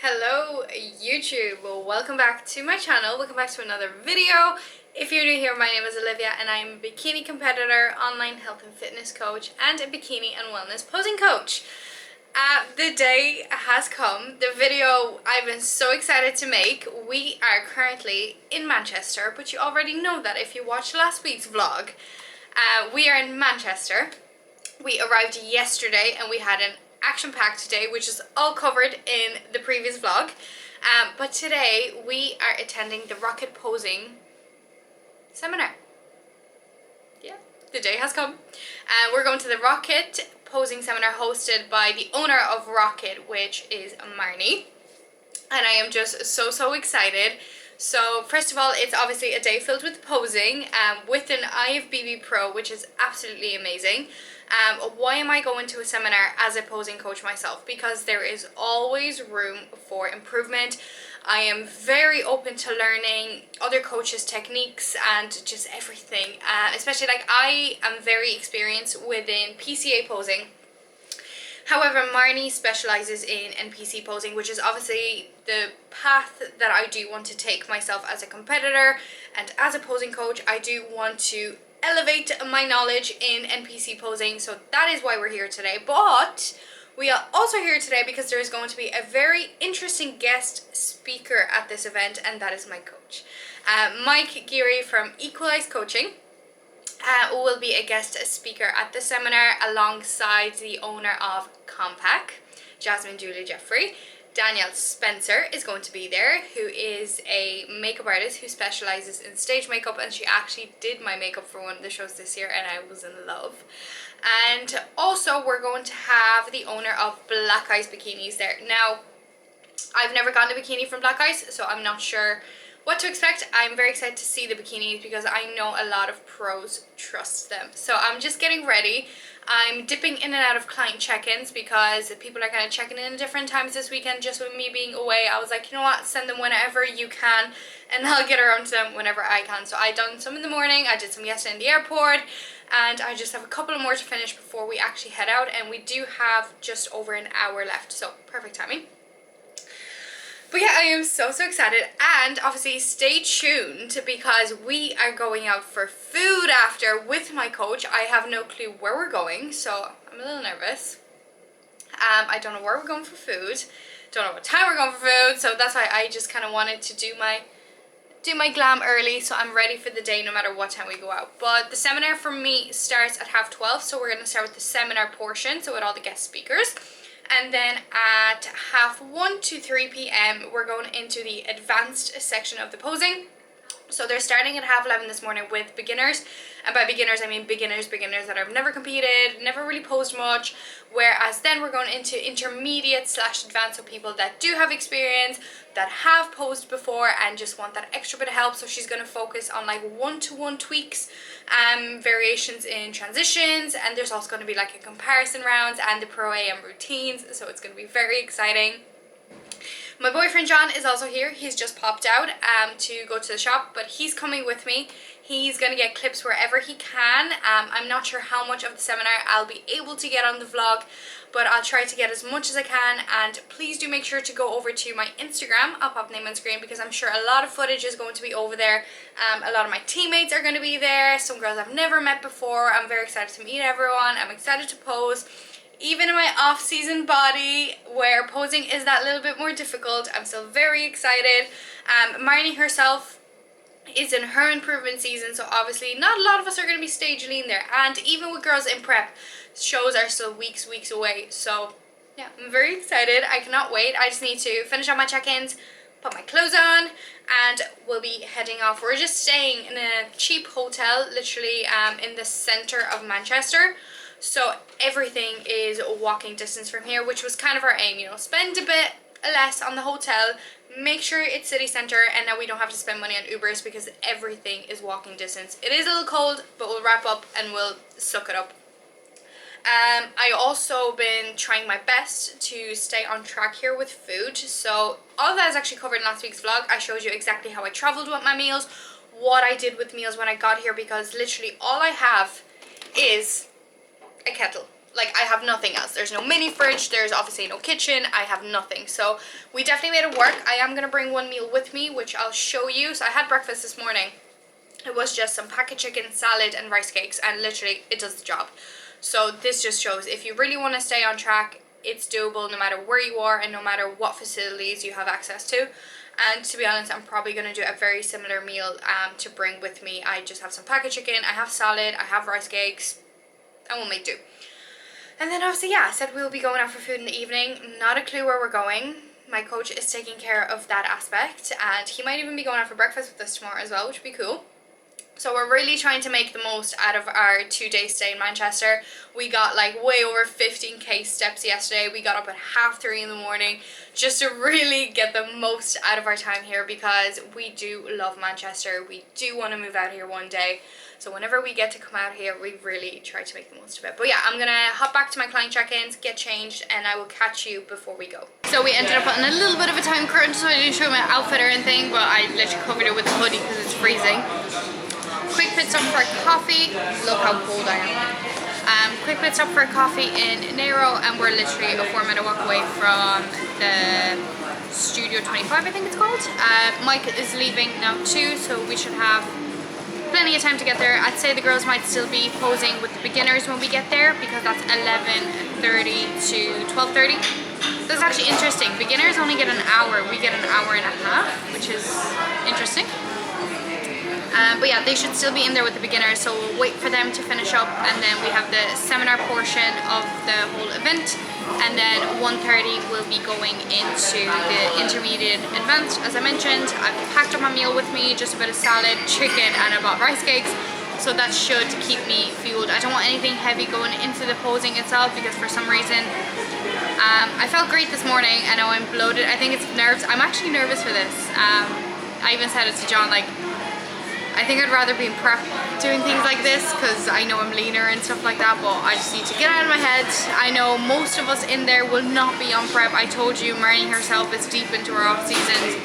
Hello YouTube, well, welcome back to my channel, welcome back to another video. If you're new here, my name is Olivia and I'm a bikini competitor, online health and fitness coach and a bikini and wellness posing coach. The day has come, the video I've been so excited to make. We are currently in Manchester, but you already know that if you watched last week's vlog. We are in Manchester. We arrived yesterday and we had an action-packed day, which is all covered in the previous vlog. But today we are attending the Rockit posing seminar. Yeah, the day has come. We're going to the Rockit posing seminar hosted by the owner of Rockit, which is Marnie. And I am just so excited. So first of all, it's obviously a day filled with posing with an IFBB Pro, which is absolutely amazing. Why am I going to a seminar as a posing coach myself? Because there is always room for improvement. I am very open to learning other coaches' techniques and just everything. Especially like I am very experienced within PCA posing. However, Marnie specialises in NPC posing, which is obviously the path that I do want to take myself as a competitor, and as a posing coach I do want to elevate my knowledge in NPC posing, so that is why we're here today. But we are also here today because there is going to be a very interesting guest speaker at this event, and that is my coach. Mike Geary from Equalize Coaching will be a guest speaker at the seminar alongside the owner of Compact, Jasmine Julie Jeffrey. Danielle Spencer is going to be there, who is a makeup artist who specializes in stage makeup, and she actually did my makeup for one of the shows this year and I was in love. And also we're going to have the owner of Black Ice Bikinis there. Now, I've never gotten a bikini from Black Ice, so I'm not sure what to expect. I'm very excited to see the bikinis because I know a lot of pros trust them. So I'm just getting ready. I'm dipping in and out of client check-ins because people are kind of checking in at different times this weekend. Just with me being away, I was like, you know what, send them whenever you can and I'll get around to them whenever I can. So I done some in the morning, I did some yesterday in the airport, and I just have a couple more to finish before we actually head out, and we do have just over an hour left, so perfect timing. But yeah, I am so excited, and obviously stay tuned because we are going out for food after with my coach. I have no clue where we're going, so I'm a little nervous. I don't know where we're going for food, don't know what time we're going for food, so that's why I just kind of wanted to do my glam early, so I'm ready for the day no matter what time we go out. But the seminar for me starts at 12:30, so we're going to start with the seminar portion, so with all the guest speakers. And then at 1:30 to 3 p.m. we're going into the advanced section of the posing. So they're starting at 11:30 this morning with beginners, and by beginners I mean beginners that have never competed, never really posed much, whereas then we're going into intermediate / advanced, so people that do have experience, that have posed before and just want that extra bit of help. So she's going to focus on like one-to-one tweaks, variations in transitions, and there's also going to be like a comparison rounds and the Pro AM routines, so it's going to be very exciting. My boyfriend John is also here. He's just popped out to go to the shop, but he's coming with me. He's going to get clips wherever he can. I'm not sure how much of the seminar I'll be able to get on the vlog, but I'll try to get as much as I can. And please do make sure to go over to my Instagram. I'll pop the name on screen because I'm sure a lot of footage is going to be over there. A lot of my teammates are going to be there. Some girls I've never met before. I'm very excited to meet everyone. I'm excited to pose. Even in my off-season body, where posing is that little bit more difficult, I'm still very excited. Marnie herself is in her improvement season, so obviously not a lot of us are going to be stage lean there. And even with girls in prep, shows are still weeks away. So yeah, I'm very excited. I cannot wait. I just need to finish up my check-ins, put my clothes on, and we'll be heading off. We're just staying in a cheap hotel, literally in the center of Manchester. So everything is walking distance from here, which was kind of our aim, you know, spend a bit less on the hotel, make sure it's city center, and now we don't have to spend money on Ubers because everything is walking distance. It is a little cold, but we'll wrap up and we'll suck it up. I also been trying my best to stay on track here with food, so all of that is actually covered in last week's vlog. I showed you exactly how I traveled with my meals, what I did with meals when I got here, because literally all I have is a kettle. like I have nothing else. There's no mini fridge, there's obviously no kitchen, I have nothing. So we definitely made it work. I am going to bring one meal with me, which I'll show you. So I had breakfast this morning. It was just some packet chicken, salad and rice cakes, and literally it does the job. So this just shows if you really want to stay on track, it's doable no matter where you are and no matter what facilities you have access to. And to be honest, I'm probably going to do a very similar meal to bring with me. I just have some packet chicken, I have salad, I have rice cakes, and we'll make do. And then obviously, yeah, I said we'll be going out for food in the evening. Not a clue where we're going. My coach is taking care of that aspect, and he might even be going out for breakfast with us tomorrow as well, which would be cool. So we're really trying to make the most out of our 2-day stay in Manchester. We got like way over 15k steps yesterday. We got up at 3:30 in the morning just to really get the most out of our time here, because we do love Manchester. We do want to move out here one day. So whenever we get to come out here, we really try to make the most of it. But yeah, I'm gonna hop back to my client check-ins, get changed, and I will catch you before we go. So we ended up on a little bit of a time crunch, so I didn't show my outfit or anything, but I literally covered it with a hoodie because it's freezing. Quick pit stop for a coffee. Look how cold I am. Quick pit stop for a coffee in Nero, and we're literally a 4-minute walk away from the Studio 25, I think it's called. Mike is leaving now too, so we should have plenty of time to get there. I'd say the girls might still be posing with the beginners when we get there, because that's 11:30 to 12:30. That's actually interesting. Beginners only get an hour. We get an hour and a half, which is interesting. But yeah, they should still be in there with the beginners, so we'll wait for them to finish up, and then we have the seminar portion of the whole event, and then 1:30 we'll be going into the intermediate advanced. As I mentioned, I've packed up my meal with me, just a bit of salad, chicken, and I bought rice cakes, so that should keep me fueled. I don't want anything heavy going into the posing itself, because for some reason I felt great this morning and now I'm bloated. I think it's nerves. I'm actually nervous for this. I even said it to John, like, I think I'd rather be in prep doing things like this, because I know I'm leaner and stuff like that, but I just need to get out of my head. I know most of us in there will not be on prep. I told you, Marnie herself is deep into her off seasons,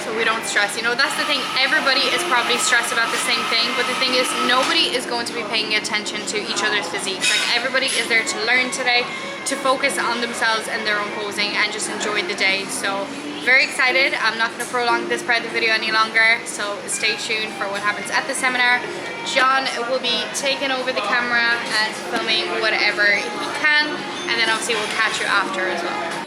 so we don't stress. You know, that's the thing, everybody is probably stressed about the same thing, but the thing is, nobody is going to be paying attention to each other's physiques. Like, everybody is there to learn today, to focus on themselves and their own posing and just enjoy the day. So very excited. I'm not going to prolong this part of the video any longer, so stay tuned for what happens at the seminar. John will be taking over the camera and filming whatever he can, and then obviously we'll catch you after as well.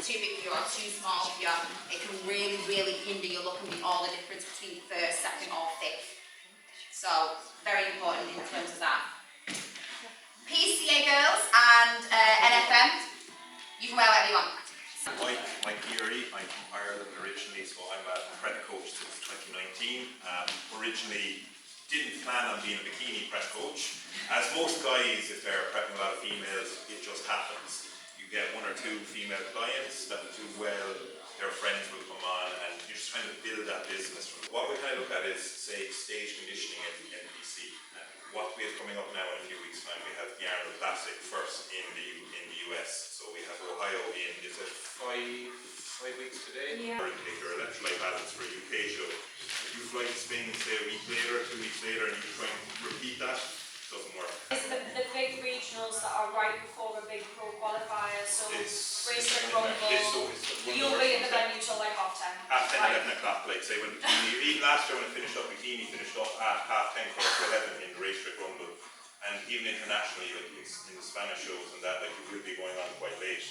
Too big for you or too small for you, it can really hinder your look and be all the difference between first, second or fifth. So very important in terms of that. PCA girls and NFM, you can wear whatever you want. Mike Geary, I'm from Ireland originally, so I'm a prep coach since 2019. Originally didn't plan on being a bikini prep coach. As most guys, if they're prepping a lot of females, it just happens. You get 1 or 2 female clients that will do well, their friends will come on, and you're just trying to build that business. What we kind of look at is, say, stage conditioning at the NPC. What we have coming up now in a few weeks' time, we have the Arnold Classic first in the US. So we have Ohio in, is it 5 weeks today? Yeah. Or take your electrolyte balance for a UK show. If you fly to Spain, say a week later, 2 weeks later, and you try and repeat that, it doesn't work. It's the big regionals that are right before a big pro qualifier, so race and rumble, you'll be in the venue till like 10:30. At 10, 11 o'clock, like say when bikini, even last year when I finished up bikini, finished up at 10:30 to 11 in the race trick rumble, and even internationally, like in the Spanish shows and that, like you will be going on quite late.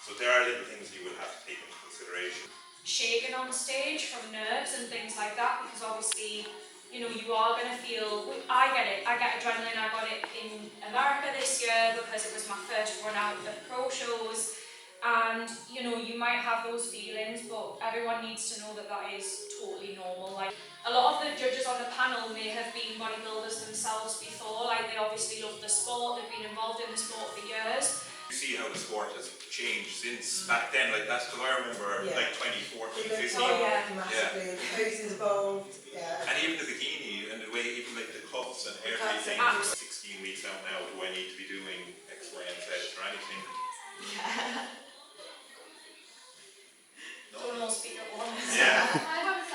So there are little things you will have to take into consideration. Shaking on stage from nerves and things like that, because obviously, you know, you are going to feel, I get adrenaline. I got it in America this year because it was my first run out of pro shows, and you know, you might have those feelings, but everyone needs to know that that is totally normal. Like, a lot of the judges on the panel may have been bodybuilders themselves before, like they obviously love the sport, they've been involved in the sport for years. You see how the sport has changed since back then, like that's because I remember like 2014, 15. Oh yeah, massively. The posing's evolved, And even the bikini and the way, even like the cuffs and everything. 16 weeks out now, do I need to be doing X, Y, and Z or anything? Don't all speak at once. Yeah. I have a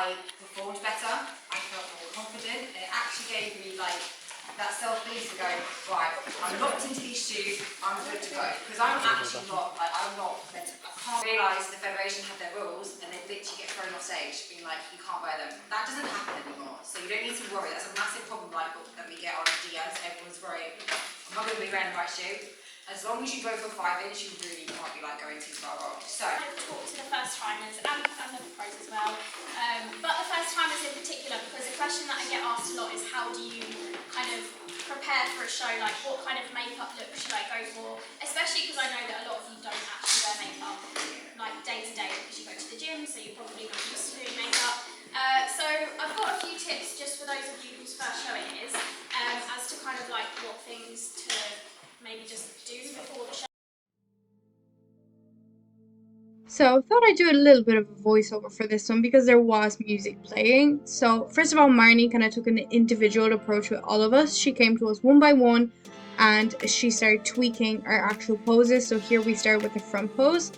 I performed better, I felt more confident, and it actually gave me like that self-belief to go, right, I'm locked into these shoes, I'm good to go. Because I'm actually not, like, I'm not meant to, I can't realise the Federation have their rules and they literally get thrown off stage being like, you can't wear them. That doesn't happen anymore, so you don't need to worry. That's a massive problem like that we get on DMs, everyone's worrying, I'm not going to be wearing the right shoe. As long as you go for 5 inch, you really can't be like going too far wrong. So I've talked to the first timers and the pros as well, but the first timers in particular, because a question that I get asked a lot is how do you kind of prepare for a show, like what kind of makeup look should I go for, especially because I know that a lot of you don't actually wear makeup like day to day because you go to the gym, so you're probably not used to doing makeup. So I've got a few tips just for those of you whose first show it is, as to kind of like what things to maybe just do before the show. So I thought I'd do a little bit of a voiceover for this one because there was music playing. So first of all, Marnie kind of took an individual approach with all of us. She came to us one by one and she started tweaking our actual poses. So here we start with the front pose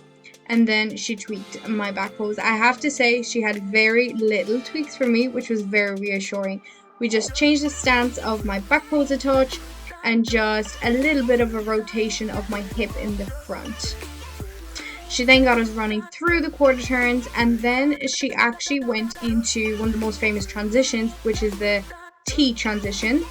and then she tweaked my back pose. I have to say she had very little tweaks for me, which was very reassuring. We just changed the stance of my back pose a touch and just a little bit of a rotation of my hip in the front. She then got us running through the quarter turns and then she actually went into one of the most famous transitions, which is the T transition,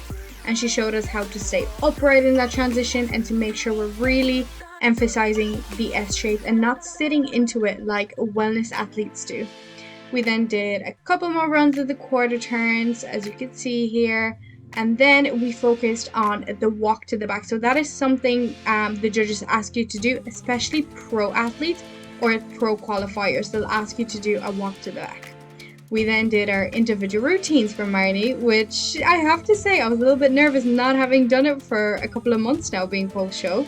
and she showed us how to stay upright in that transition and to make sure we're really emphasizing the S shape and not sitting into it like wellness athletes do. We then did a couple more runs of the quarter turns, as you can see here. And then we focused on the walk to the back. So that is something the judges ask you to do, especially pro athletes or pro qualifiers. They'll ask you to do a walk to the back. We then did our individual routines for Marnie, which I have to say I was a little bit nervous not having done it for a couple of months now being post-show.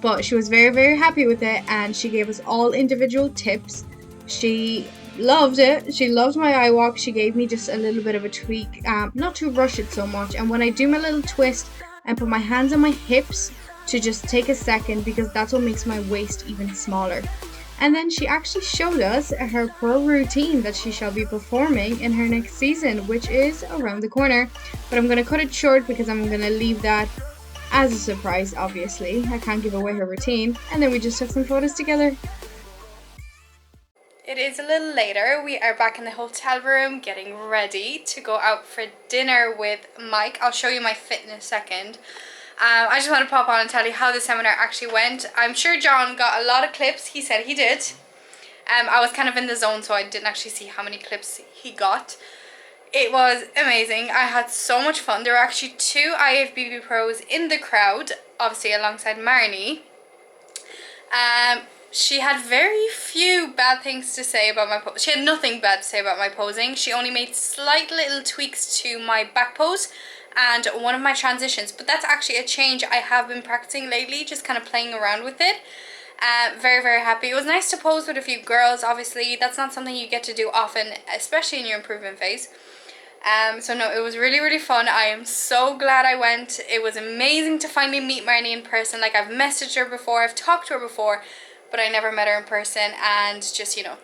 But she was very, very happy with it and she gave us all individual tips. She loved it. She loved my eye walk. She gave me just a little bit of a tweak, not to rush it so much. And when I do my little twist, I put my hands on my hips to just take a second because that's what makes my waist even smaller. And then she actually showed us her pro routine that she shall be performing in her next season, which is around the corner. But I'm going to cut it short because I'm going to leave that as a surprise, obviously. I can't give away her routine. And then we just took some photos together. It is a little later. We are back in the hotel room getting ready to go out for dinner with Mike. I'll show you my fit in a second. I just want to pop on and tell you how the seminar actually went. I'm sure John got a lot of clips. He said he did. I was kind of in the zone, so I didn't actually see how many clips he got. It was amazing. I had so much fun. There were actually 2 IFBB pros in the crowd, obviously alongside Marnie. She had very few bad things to say about my pose. She had nothing bad to say about my posing. She only made slight little tweaks to my back pose and one of my transitions. But that's actually a change I have been practicing lately, just kind of playing around with it. Very, very happy. It was nice to pose with a few girls. Obviously, that's not something you get to do often, especially in your improvement phase. So no, it was really, really fun. I am so glad I went. It was amazing to finally meet Marnie in person. Like, I've messaged her before, I've talked to her before, but I never met her in person, and just, you know,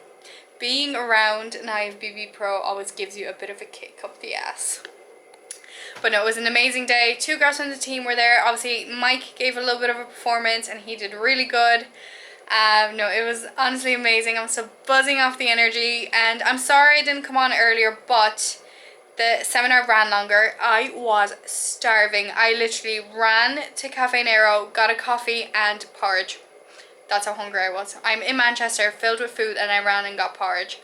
being around an IFBB pro always gives you a bit of a kick up the ass. But no, it was an amazing day. 2 girls from the team were there. Obviously, Mike gave a little bit of a performance and he did really good. No, it was honestly amazing. I'm still buzzing off the energy, and I'm sorry I didn't come on earlier, but the seminar ran longer. I was starving. I literally ran to Cafe Nero, got a coffee and porridge. That's how hungry I was. I'm in Manchester, filled with food, and I ran and got porridge.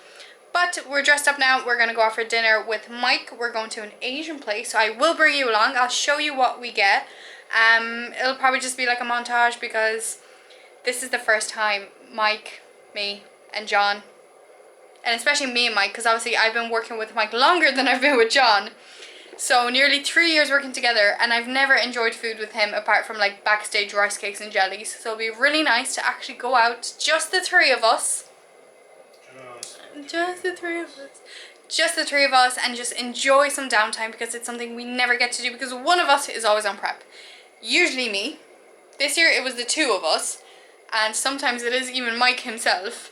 But we're dressed up now. We're going to go out for dinner with Mike. We're going to an Asian place, so I will bring you along. I'll show you what we get. It'll probably just be like a montage because this is the first time Mike, me, and John, and especially me and Mike, because obviously I've been working with Mike longer than I've been with John. So nearly 3 years working together, and I've never enjoyed food with him apart from like backstage rice cakes and jellies. So it'll be really nice to actually go out, just the 3 of us. Just the 3 of us. Just the 3 of us, and just enjoy some downtime because it's something we never get to do because one of us is always on prep. Usually me. This year it was the 2 of us, and sometimes it is even Mike himself.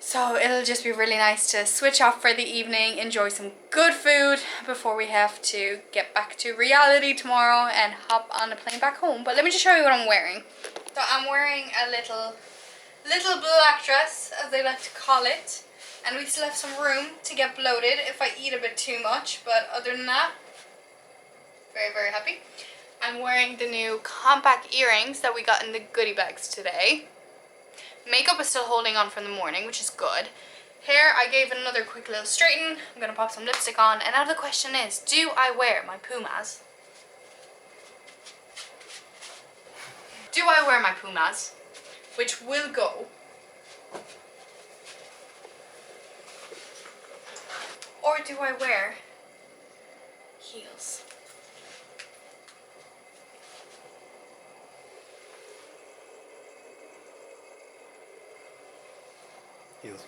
So it'll just be really nice to switch off for the evening, enjoy some good food before we have to get back to reality tomorrow and hop on a plane back home. But let me just show you what I'm wearing. So I'm wearing a little black dress, as they like to call it. And we still have some room to get bloated if I eat a bit too much. But other than that, very, very happy. I'm wearing the new compact earrings that we got in the goodie bags today. Makeup is still holding on from the morning, which is good. Hair, I gave it another quick little straighten. I'm going to pop some lipstick on. And now the question is, do I wear my Pumas? Do I wear my Pumas? Which will go. Or do I wear heels? Heels.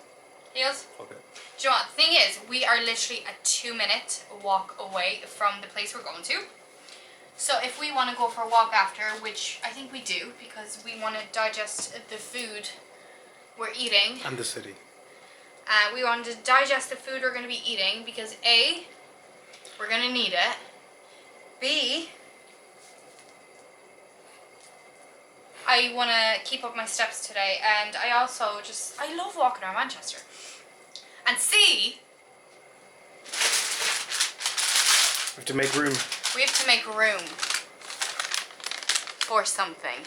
Heels? Okay. Do you know what? The thing is, we are literally a 2-minute walk away from the place we're going to. So if we want to go for a walk after, which I think we do, because we want to digest the food we're eating. And the city. We want to digest the food we're going to be eating, because A, we're going to need it. B, I want to keep up my steps today, and I also I love walking around Manchester. And C, We have to make room. we have to make room for something.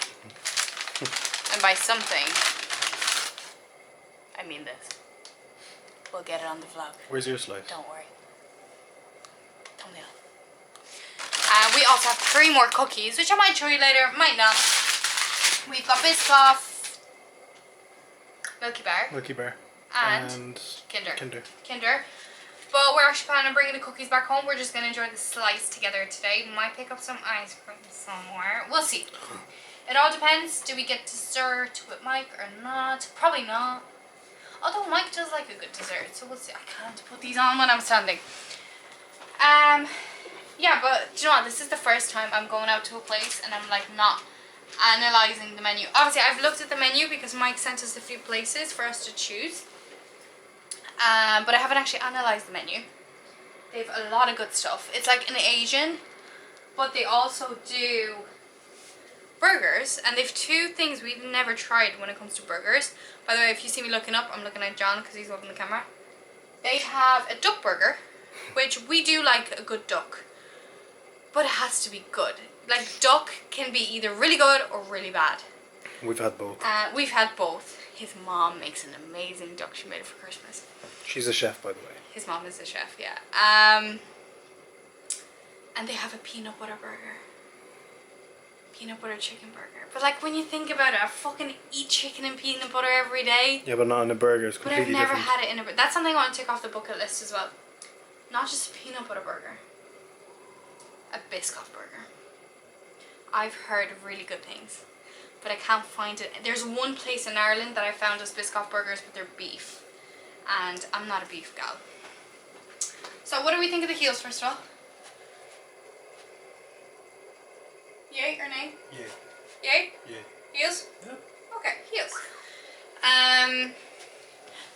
And by something, I mean this. We'll get it on the vlog. Where's your slide? Don't worry. Thumbnail. We also have 3 more cookies, which I might show you later, might not. We've got Biscoff, Milky Bar, Milky Bar. and Kinder. Kinder. But we're actually planning on bringing the cookies back home. We're just going to enjoy the slice together today. Might pick up some ice cream somewhere. We'll see. It all depends. Do we get dessert with Mike or not? Probably not. Although Mike does like a good dessert, so we'll see. I can't put these on when I'm standing. Yeah, but do you know what? This is the first time I'm going out to a place and I'm like not analysing the menu. Obviously, I've looked at the menu because Mike sent us a few places for us to choose. But I haven't actually analysed the menu. They have a lot of good stuff. It's like an Asian, but they also do burgers, and they have 2 things we've never tried when it comes to burgers. By the way, if you see me looking up, I'm looking at John because he's holding the camera. They have a duck burger, which we do like a good duck, but it has to be good. Like, duck can be either really good or really bad. We've had both. We've had both. His mom makes an amazing duck. She made it for Christmas. She's a chef, by the way. His mom is the chef, yeah. And they have a peanut butter burger. Peanut butter chicken burger. But like, when you think about it, I fucking eat chicken and peanut butter every day. Yeah, but not in a burger. It's But I've completely never different. had it in a burger. That's something I want to take off the bucket list as well. Not just a peanut butter burger. A Biscoff burger. I've heard really good things, but I can't find it. There's one place in Ireland that I found as Biscoff burgers, but they're beef. And I'm not a beef gal. So what do we think of the heels, first of all? Yay or nay? Yeah. Yay? Yeah. Heels? Yeah. Okay, heels.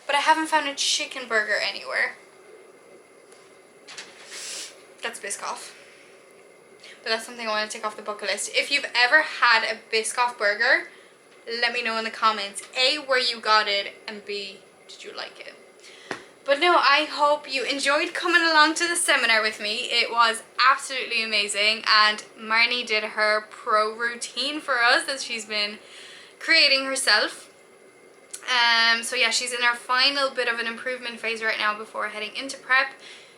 But I haven't found a chicken burger anywhere. That's Biscoff. But that's something I want to take off the bucket list. If you've ever had a Biscoff burger, let me know in the comments. A, where you got it, and B, did you like it? But no, I hope you enjoyed coming along to the seminar with me. It was absolutely amazing, and Marnie did her pro routine for us that she's been creating herself. So yeah, she's in her final bit of an improvement phase right now before heading into prep.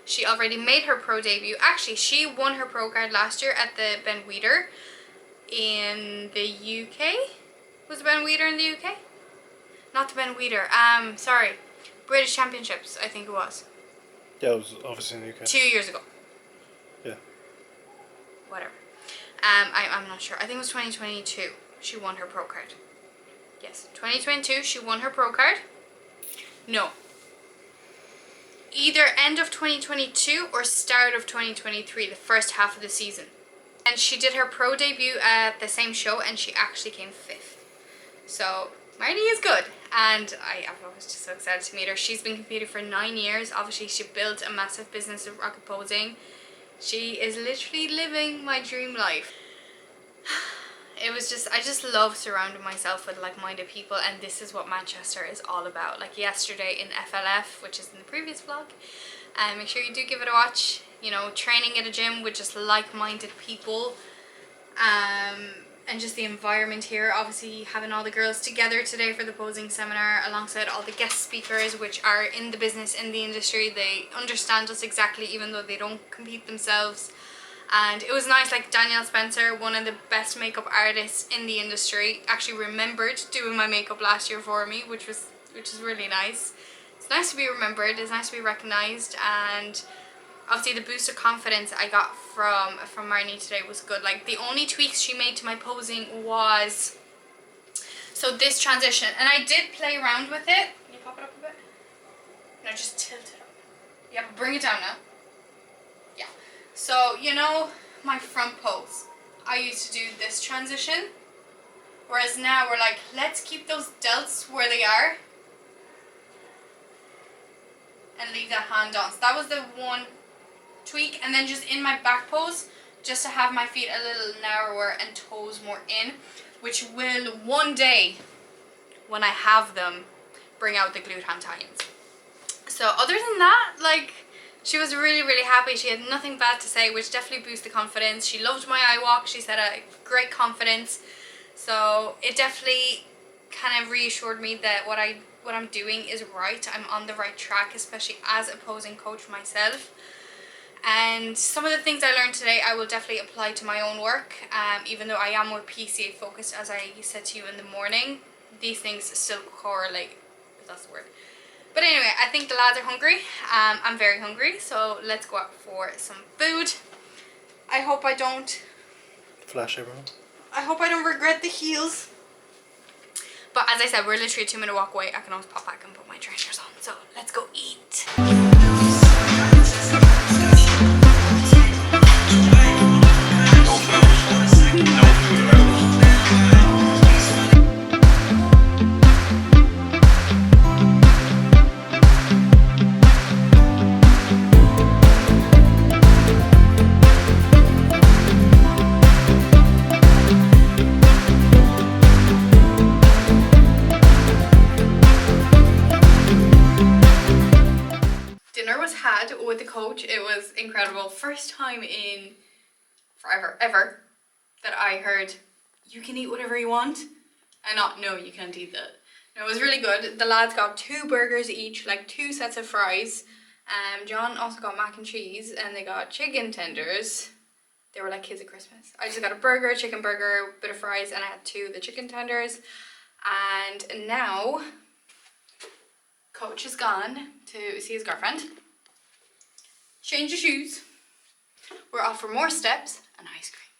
She already made her pro debut. Actually, she won her pro card last year at the Ben Weider in the UK. Was it Ben Weider in the UK? Not the Ben Weider. Sorry. British Championships, I think it was. Yeah, it was obviously in the UK. 2 years ago. Yeah. Whatever. I'm not sure. I think it was 2022. She won her pro card. Yes, 2022. She won her pro card. No. Either end of 2022 or start of 2023, the first half of the season. And she did her pro debut at the same show, and she actually came 5th. So Marty is good, and I was just so excited to meet her. She's been competing for 9 years. Obviously, she built a massive business of rocket posing. She is literally living my dream life. It was just, I just love surrounding myself with like-minded people, and this is what Manchester is all about. Like yesterday in FLF, which is in the previous vlog, make sure you do give it a watch. You know, training at a gym with just like-minded people, and just the environment here. Obviously having all the girls together today for the posing seminar alongside all the guest speakers which are in the business, in the industry. They understand us exactly, even though they don't compete themselves. And it was nice, like Danielle Spencer, one of the best makeup artists in the industry, actually remembered doing my makeup last year for me, which is really nice. It's nice to be remembered, it's nice to be recognised, and obviously the boost of confidence I got from Marnie today was good. Like the only tweaks she made to my posing was, so this transition, and I did play around with it. Can you pop it up a bit? No, just tilt it up. Yeah, but bring it down now. Yeah. So, you know, my front pose, I used to do this transition, whereas now we're like, let's keep those delts where they are and leave that hand on. So that was the one tweak. And then just in my back pose, just to have my feet a little narrower and toes more in, which will one day, when I have them, bring out the glute hand tie-ins. So other than that, like, she was really, really happy. She had nothing bad to say, which definitely boosted confidence. She loved my eye walk. She said I had great confidence. So it definitely kind of reassured me that what I'm doing is right. I'm on the right track, especially as a posing coach myself. And some of the things I learned today I will definitely apply to my own work, even though I am more PCA focused, as I said to you in the morning. These things still correlate, if that's the word. But anyway, I think the lads are hungry. I'm very hungry, so let's go out for some food. I hope I don't regret the heels. But as I said, we're literally a 2-minute walk away. I can always pop back and put my trainers on. So let's go eat. Dinner was had with the coach. It was incredible. First time in forever, ever, that I heard you can eat whatever you want and not, no, you can't eat that. No, it was really good. The lads got 2 burgers each, like 2 sets of fries. John also got mac and cheese, and they got chicken tenders. They were like kids at Christmas. I just got a burger, a chicken burger, bit of fries, and I had 2 of the chicken tenders. And now coach has gone to see his girlfriend, change his shoes. We're off for more steps and ice cream.